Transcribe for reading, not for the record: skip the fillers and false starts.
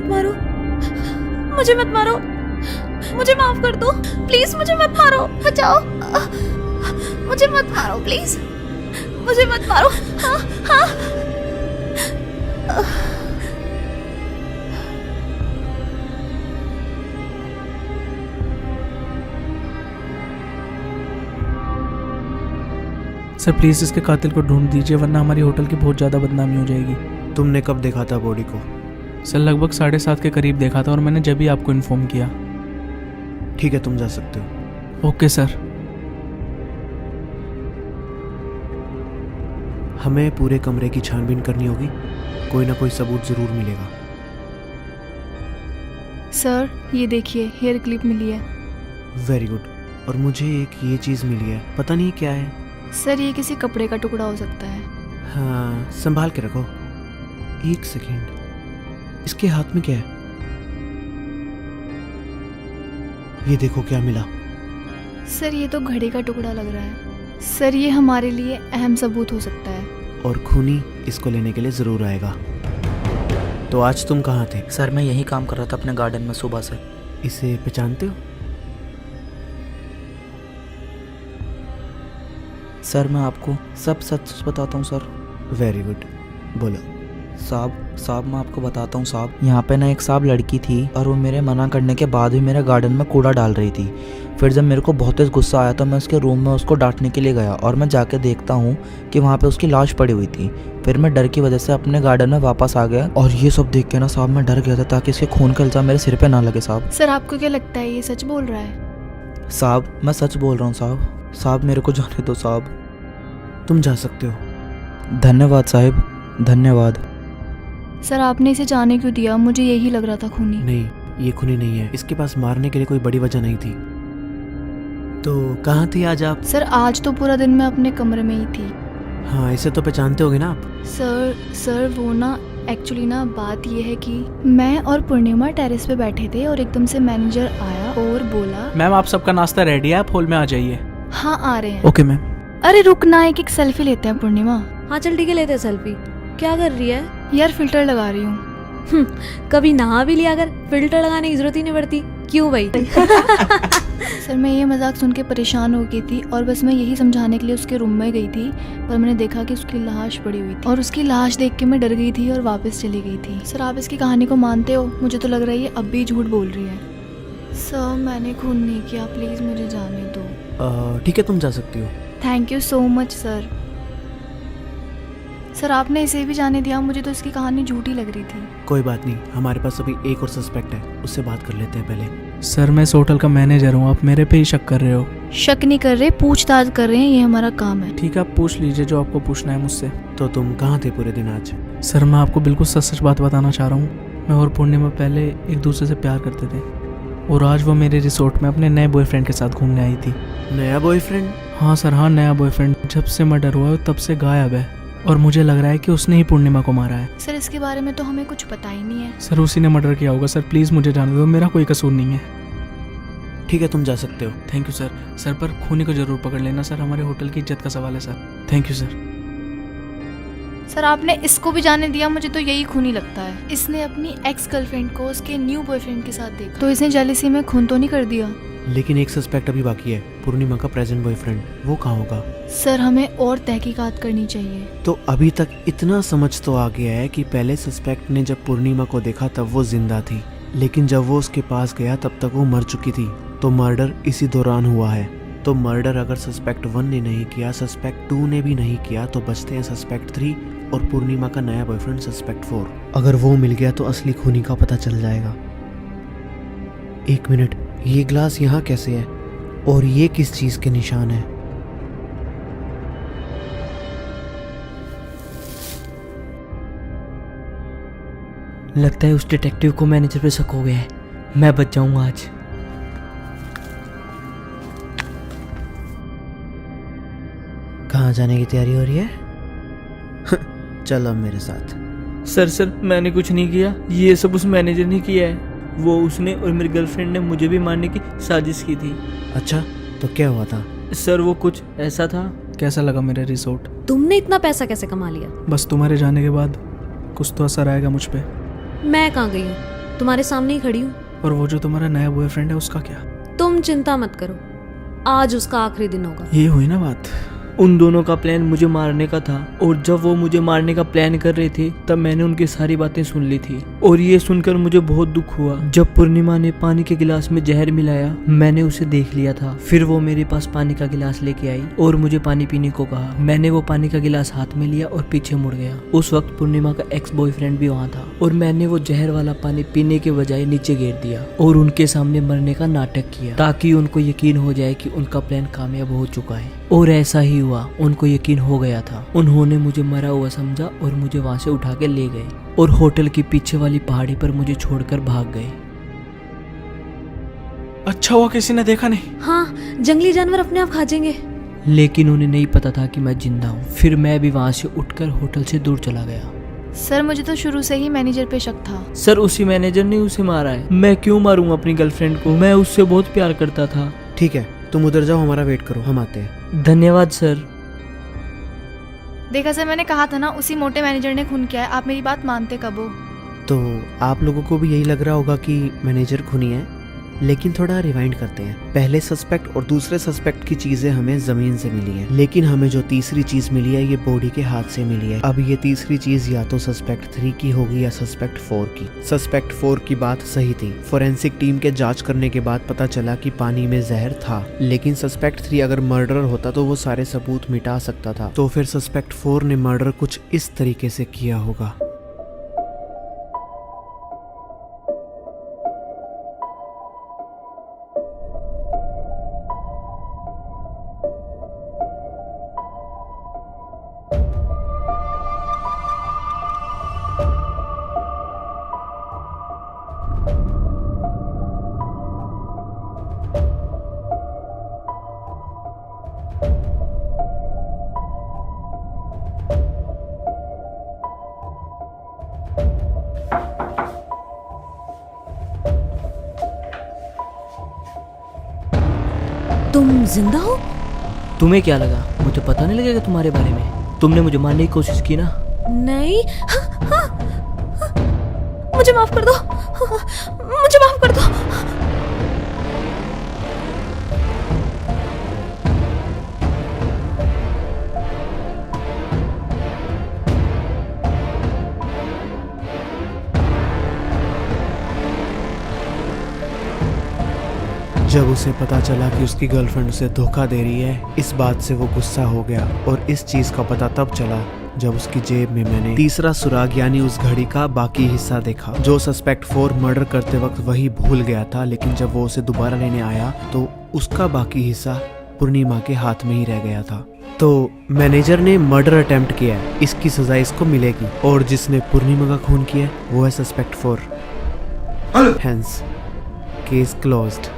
मारो, मुझे मत मारो, मुझे माफ कर दो प्लीज, मुझे मत मारो, बचाओ, मुझे मत मारो प्लीज, मुझे मत मारो। हाँ हाँ। सर प्लीज़ इसके कातिल को ढूंढ दीजिए, वरना हमारी होटल की बहुत ज़्यादा बदनामी हो जाएगी। तुमने कब देखा था बॉडी को? सर लगभग 7:30 के करीब देखा था और मैंने जब ही आपको इन्फॉर्म किया। ठीक है, तुम जा सकते हो। Okay sir. हमें पूरे कमरे की छानबीन करनी होगी, कोई ना कोई सबूत ज़रूर मिलेगा। सर ये देखिए, हेयर क्लिप मिली है। Very good. और मुझे एक ये चीज़ मिली है, पता नहीं क्या है। सर ये किसी कपड़े का टुकड़ा हो सकता है। हाँ, संभाल के रखो। एक सेकेंड, इसके हाथ में क्या है? ये देखो क्या मिला। सर ये तो घड़ी का टुकड़ा लग रहा है। सर ये हमारे लिए अहम सबूत हो सकता है। और खूनी इसको लेने के लिए ज़रूर आएगा। तो आज तुम कहाँ थे? सर मैं यही काम कर रहा था अपने गार्डन में सुबह से। इसे पहचानते हो? सर मैं आपको सब सच बताता हूँ सर। वेरी गुड, बोलो। साहब मैं आपको बताता हूँ साहब, यहाँ पे ना एक साहब लड़की थी और वो मेरे मना करने के बाद भी मेरे गार्डन में कूड़ा डाल रही थी। फिर जब मेरे को बहुत तेज गुस्सा आया तो मैं उसके रूम में उसको डांटने के लिए गया और मैं जाके देखता हूँ कि वहाँ पे उसकी लाश पड़ी हुई थी। फिर मैं डर की वजह से अपने गार्डन में वापस आ गया और ये सब देख के ना साहब मैं डर गया था ताकि इसके खून का इल्जाम मेरे सिर पे ना लगे साहब। सर आपको क्या लगता है ये सच बोल रहा है? साहब मैं सच बोल रहा हूँ साहब। साहब मेरे को जाने दो साहब। तुम जा सकते हो। धन्यवाद साहब, धन्यवाद। सर आपने इसे जाने क्यों दिया? मुझे यही लग रहा था खूनी। नहीं, ये खूनी नहीं है। इसके पास मारने के लिए कोई बड़ी वजह नहीं थी। तो कहाँ थी आज आप? सर आज तो पूरा दिन मैं अपने कमरे में ही थी। हाँ, इसे तो पहचानते होगे ना आप? सर वो ना एक्चुअली ना बात ये है कि मैं और पूर्णिमा टेरेस पे बैठे थे और एकदम से मैनेजर आया और बोला, मैम आप सबका नाश्ता रेडी है, आप हॉल में आ जाइए। हाँ आ रहे हैं। Okay ma'am. अरे रुकना, एक सेल्फी लेते हैं पूर्णिमा। हाँ चल ठीक है, लेते हैं सेल्फी। क्या कर रही है? यार फिल्टर लगा रही हूँ। कभी नहा भी लिया अगर, फिल्टर लगाने की जरूरत ही नहीं पड़ती। क्यों भाई? सर मैं ये मजाक सुन के परेशान हो गई थी और बस मैं यही समझाने के लिए उसके रूम में गई थी, पर मैंने देखा कि उसकी लाश पड़ी हुई थी और उसकी लाश देख के मैं डर गई थी और वापस चली गई थी। सर आप इसकी कहानी को मानते हो? मुझे तो लग रहा है ये अब भी झूठ बोल रही है। सर मैंने खून नहीं किया, प्लीज मुझे जाने दो। ठीक है, तुम जा सकती हो। Thank you so much sir. Sir आपने इसे भी जाने दिया, मुझे तो इसकी कहानी झूठी लग रही थी। कोई बात नहीं, हमारे पास अभी एक और सस्पेक्ट है, उससे बात कर लेते हैं पहले। सर मैं इस होटल का मैनेजर हूँ, आप मेरे पे ही शक कर रहे हो। शक नहीं कर रहे, पूछताछ कर रहे हैं, ये हमारा काम है। ठीक है, आप पूछ लीजिए जो आपको पूछना है मुझसे। तो तुम कहाँ थे पूरे दिन आज? सर मैं आपको बिल्कुल सच सच बात बताना चाह रहा हूँ। मैं और पूर्णिमा पहले एक दूसरे से प्यार करते थे और आज वो मेरे रिसोर्ट में अपने नए बॉयफ्रेंड के साथ घूमने आई थी। नया बॉयफ्रेंड? हाँ सर, हाँ नया बॉयफ्रेंड। जब से मर्डर हुआ है तब से गायब है और मुझे लग रहा है कि उसने ही पूर्णिमा को मारा है। सर इसके बारे में तो हमें कुछ पता ही नहीं है। सर उसी ने मर्डर किया होगा। सर प्लीज़ मुझे जाने दो, मेरा कोई कसूर नहीं है। ठीक है, तुम जा सकते हो। Thank you sir. सर पर खूनी को जरूर पकड़ लेना सर, हमारे होटल की इज्जत का सवाल है sir. Thank you sir. Sir आपने इसको भी जाने दिया, मुझे तो यही खूनी लगता है। इसने अपनी एक्स गर्लफ्रेंड को उसके न्यू बॉयफ्रेंड के साथ देखा, तो इसने जेलसी में खून तो नहीं कर दिया? लेकिन एक सस्पेक्ट अभी बाकी है, पूर्णिमा का प्रेजेंट बॉयफ्रेंड। वो कहाँ होगा? सर हमें और तहकीकात करनी चाहिए। तो अभी तक इतना समझ तो आ गया है कि पहले सस्पेक्ट ने जब पूर्णिमा को देखा तब वो जिंदा थी, लेकिन जब वो उसके पास गया तब तक वो मर चुकी थी। तो मर्डर इसी दौरान हुआ है। तो मर्डर अगर सस्पेक्ट 1 ने नहीं किया, सस्पेक्ट 2 ने भी नहीं किया, तो बचते हैं सस्पेक्ट 3 और पूर्णिमा का नया बॉयफ्रेंड सस्पेक्ट 4। अगर वो मिल गया तो असली खूनी का पता चल जाएगा। 1 मिनट, ये ग्लास यहाँ कैसे है और ये किस चीज के निशान है? लगता है उस डिटेक्टिव को मैनेजर पे शक हो गया है। मैं बच जाऊंगा आज। कहाँ जाने की तैयारी हो रही है? चल अब मेरे साथ। सर मैंने कुछ नहीं किया, ये सब उस मैनेजर ने किया है। वो उसने और मेरी गर्लफ्रेंड ने मुझे भी मारने की साजिश की थी। अच्छा, तो क्या हुआ था? सर वो कुछ ऐसा था। कैसा लगा मेरा रिसोर्ट? तुमने इतना पैसा कैसे कमा लिया? बस तुम्हारे जाने के बाद कुछ तो असर आएगा मुझ पे। मैं कहाँ गई हूँ? तुम्हारे सामने ही खड़ी हूँ। और वो जो तुम्हारा नया बॉयफ्रेंड है उसका क्या? तुम चिंता मत करो, आज उसका आखिरी दिन होगा। ये हुई ना बात। उन दोनों का प्लान मुझे मारने का था, और जब वो मुझे मारने का प्लान कर रहे थे तब मैंने उनकी सारी बातें सुन ली थी। और ये सुनकर मुझे बहुत दुख हुआ। जब पूर्णिमा ने पानी के गिलास में जहर मिलाया, मैंने उसे देख लिया था। फिर वो मेरे पास पानी का गिलास लेके आई और मुझे पानी पीने को कहा। मैंने वो पानी का गिलास हाथ में लिया और पीछे मुड़ गया। उस वक्त पूर्णिमा का एक्स बॉयफ्रेंड भी वहाँ था, और मैंने वो जहर वाला पानी पीने के बजाय नीचे गिर दिया और उनके सामने मरने का नाटक किया, ताकि उनको यकीन हो जाए कि उनका प्लान कामयाब हो चुका है। और ऐसा ही हुआ, उनको यकीन हो गया था। उन्होंने मुझे मरा हुआ समझा और मुझे वहां से उठा के ले गए और होटल की पीछे वाली पहाड़ी पर मुझे छोड़कर भाग गए। अच्छा हुआ किसी ने देखा नहीं। हाँ, जंगली जानवर अपने आप खा जाएंगे। लेकिन उन्हें नहीं पता था कि मैं जिंदा हूँ। फिर मैं भी वहां से उठकर होटल से दूर चला गया। सर मुझे तो शुरू से ही मैनेजर पे शक था। सर, उसी मैनेजर ने उसे मारा है। मैं क्यों मारूंगा अपनी गर्लफ्रेंड को? मैं उससे बहुत प्यार करता था। ठीक है, तुम उधर जाओ, हमारा वेट करो, हम आते हैं। धन्यवाद सर। देखा सर, मैंने कहा था ना उसी मोटे मैनेजर ने खून किया है। आप मेरी बात मानते कब हो? तो आप लोगों को भी यही लग रहा होगा कि मैनेजर खूनी है, लेकिन थोड़ा रिवाइंड करते हैं। पहले सस्पेक्ट और दूसरे सस्पेक्ट की चीजें हमें जमीन से मिली है, लेकिन हमें जो तीसरी चीज मिली है ये बॉडी के हाथ से मिली है। अब ये तीसरी चीज या तो सस्पेक्ट 3 की होगी या सस्पेक्ट 4 की। सस्पेक्ट 4 की बात सही थी। फोरेंसिक टीम के जांच करने के बाद पता चला कि पानी में जहर था, लेकिन सस्पेक्ट 3 अगर मर्डरर होता तो वो सारे सबूत मिटा सकता था। तो फिर सस्पेक्ट 4 ने मर्डर कुछ इस तरीके से किया होगा। तुम जिंदा हो? तुम्हें क्या लगा मुझे पता नहीं लगेगा तुम्हारे बारे में? तुमने मुझे मारने की कोशिश की ना। नहीं। मुझे माफ कर दो, मुझे माफ कर दो। जब उसे पता चला कि उसकी गर्लफ्रेंड उसे धोखा दे रही है, इस बात से वो गुस्सा हो गया। और इस चीज का पता तब चला जब उसकी जेब में मैंने तीसरा सुराग यानी उस घड़ी का बाकी हिस्सा देखा, जो सस्पेक्ट 4 मर्डर करते वक्त वही भूल गया था। लेकिन जब वो उसे दोबारा लेने आया तो उसका बाकी हिस्सा पूर्णिमा के हाथ में ही रह गया था। तो मैनेजर ने मर्डर अटेम्प्ट किया है, इसकी सजा इसको मिलेगी। और जिसने पूर्णिमा का खून किया वो है सस्पेक्ट 4। Hence case closed.